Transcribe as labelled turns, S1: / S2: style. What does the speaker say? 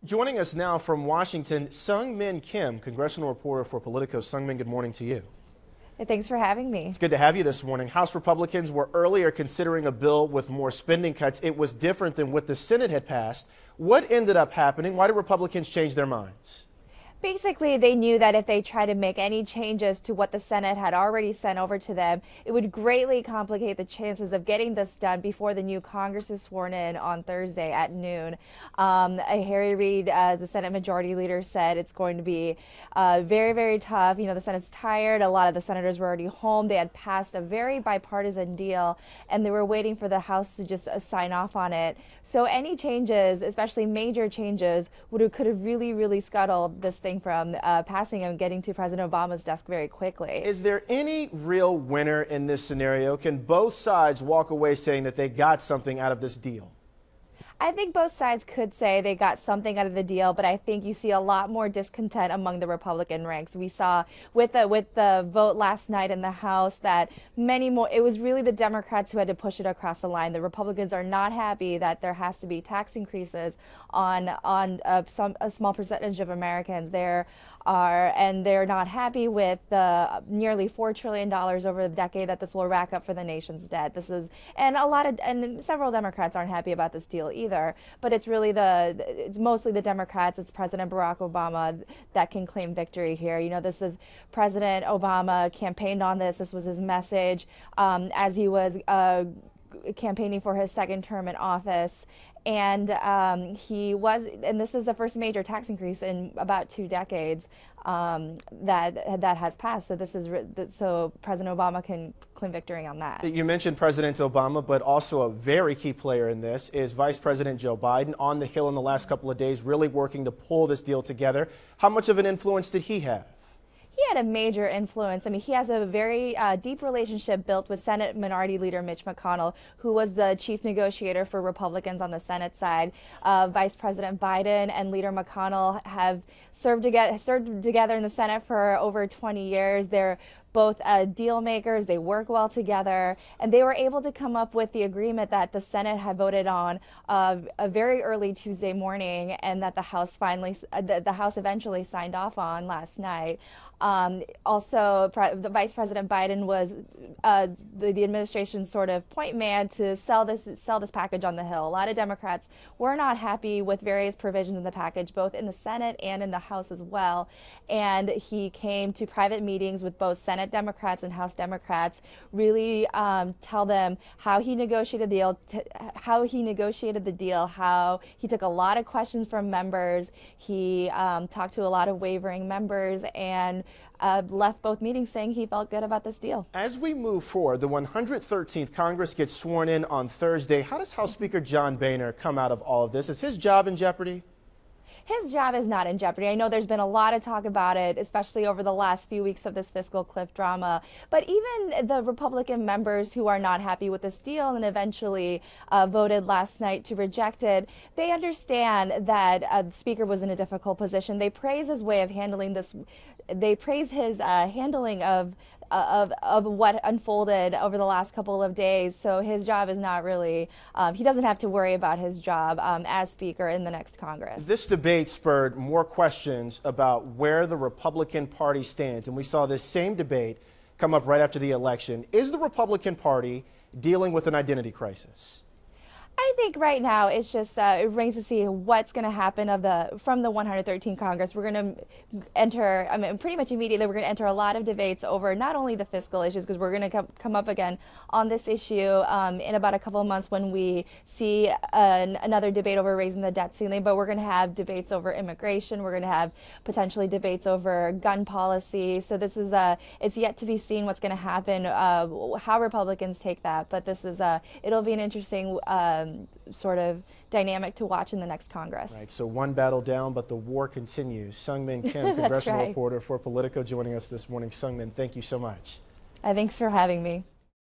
S1: Joining us now from Washington, Sueng Min Kim, congressional reporter for Politico. Sueng Min, good morning to you.
S2: Hey, thanks for having me.
S1: It's good to have you this morning. House Republicans were earlier considering a bill with more spending cuts. It was different than what the Senate had passed. What ended up happening? Why did Republicans change their minds?
S2: Basically, they knew that if they tried to make any changes to what the Senate had already sent over to them, it would greatly complicate the chances of getting this done before the new Congress is sworn in on Thursday at noon. Harry Reid, the Senate Majority Leader, said it's going to be very, very tough. You know, the Senate's tired. A lot of the senators were already home. They had passed a very bipartisan deal, and they were waiting for the House to just sign off on it. So any changes, especially major changes, could have really scuttled this thing from passing and getting to President Obama's desk very quickly.
S1: Is there any real winner in this scenario? Can both sides walk away saying that they got something out of this deal?
S2: I think both sides could say they got something out of the deal, but I think you see a lot more discontent among the Republican ranks. We saw with the vote last night in the House that it was really the Democrats who had to push it across the line. The Republicans are not happy that there has to be tax increases on a small percentage of Americans. And they're not happy with the nearly $4 trillion over the decade that this will rack up for the nation's debt. And several Democrats aren't happy about this deal either. But it's really it's mostly the Democrats. It's President Barack Obama that can claim victory here. You know, this is President Obama campaigned on this. This was his message as he was campaigning for his second term in office. And this is the first major tax increase in about 2 decades that has passed. So President Obama can claim victory on that.
S1: You mentioned President Obama, but also a very key player in this is Vice President Joe Biden on the Hill in the last couple of days, really working to pull this deal together. How much of an influence did he have?
S2: He had a major influence. I mean, he has a very deep relationship built with Senate Minority Leader Mitch McConnell, who was the chief negotiator for Republicans on the Senate side. Vice President Biden and Leader McConnell have served together in the Senate for over 20 years. They're both deal makers. They work well together, and they were able to come up with the agreement that the Senate had voted on a very early Tuesday morning, and that the House eventually signed off on last night. Also, the Vice President Biden was the administration's sort of point man to sell this package on the Hill. A lot of Democrats were not happy with various provisions in the package, both in the Senate and in the House as well. And he came to private meetings with both Senate Democrats and House Democrats, really tell them how he negotiated the deal, how he took a lot of questions from members. He talked to a lot of wavering members and left both meetings saying he felt good about this deal.
S1: As we move forward, the 113th Congress gets sworn in on Thursday. How does House Speaker John Boehner come out of all of this? Is his job in jeopardy?
S2: His job is not in jeopardy. I know there's been a lot of talk about it, especially over the last few weeks of this fiscal cliff drama. But even the Republican members who are not happy with this deal and eventually voted last night to reject it, they understand that the Speaker was in a difficult position. They praise his way of handling this. They praise his handling of what unfolded over the last couple of days. So his job is not really, he doesn't have to worry about his job as Speaker in the next Congress.
S1: This debate spurred more questions about where the Republican Party stands. And we saw this same debate come up right after the election. Is the Republican Party dealing with an identity crisis?
S2: I think right now it's just it remains to see what's going to happen from the 113th Congress. We're going to enter, I mean, pretty much immediately, we're going to enter a lot of debates over not only the fiscal issues, because we're going to come up again on this issue in about a couple of months when we see another debate over raising the debt ceiling, but we're going to have debates over immigration. We're going to have potentially debates over gun policy. So this is it's yet to be seen what's going to happen, how Republicans take that. But this is it'll be an interesting sort of dynamic to watch in the next Congress.
S1: Right, so one battle down, but the war continues. Sueng Min Kim, congressional reporter for Politico, joining us this morning. Sueng Min, thank you so much.
S2: Thanks for having me.